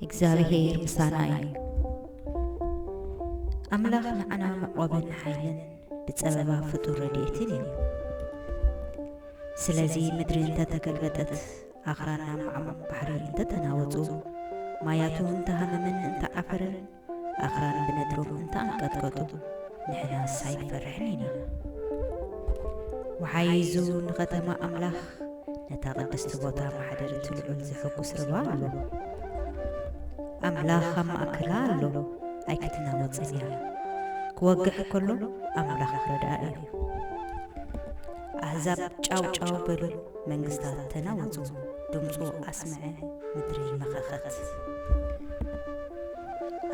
እግዚአብሔር ምሳና እዩ አምላኽ ንዓና መቆብን ሓይልን ብፀበባ ፍጡር ረድኤትን እዩ ስለዚ ምድሪ እንተተገልበጠት ኣኽራና ማዕሙቕ ባሕሪ እንተተናወፁ ማያቱ እንተሃመምን እንተዓፈረን ኣኽራን ብነድሮም እንተኣንቀጥቀጡ ንሕናስ ኣይንፈርሕን ኢና ወሓይዙ ንኸተማ ኣምላኽ ነታ ቅድስቲ ቦታ ማሕደር ትልዑል ዝሕጉስ ርባ ኣሎ ኣምላኽ ኣብ ማእከላ ኣሎ ኣይክትናወፅን እያ ክወግሕ ከሎ ኣምላኽ ክረድኣ እዩ ኣሕዛብ ጫው ጫው በሉ መንግስታት ተናወፁ ድምፁ ኣስምዐ ምድሪ መኸኸት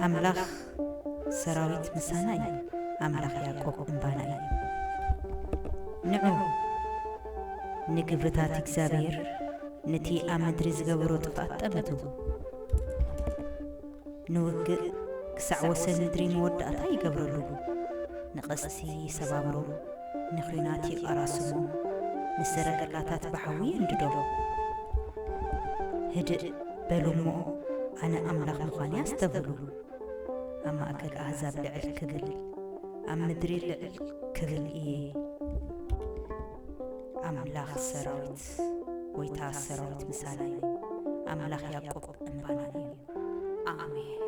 ኣምላኽ ሰራዊት ምሳና እዩ ኣምላኽ ያዕቆብ እምባና እዩ ንዑ ንግብርታት እግዚአብሔር ነቲ ኣብ ምድሪ ዝገበሮ ጥፍኣት ጠመቱ ንውግእ ክሳዕ ወሰን ምድሪ መወዳእታ ይገብረሉ ንቐስቲ ይሰባብሮ ንኹናት ይቐራስሞ ንሰረገላታት ባሕዊ እንድዶ ህድእ በሉሞ ኣነ ኣምላኽ ምዃን ያስተብሉ ኣብ ማእከል ኣሕዛብ ልዕል ክብል ኣብ ምድሪ ልዕል ክብል እየ ኣምላኽ ሰራዊት ወይታ ሰራዊት ምሳና እዩ ኣምላኽ ያዕቆብ እምባና እዩ ኣሜን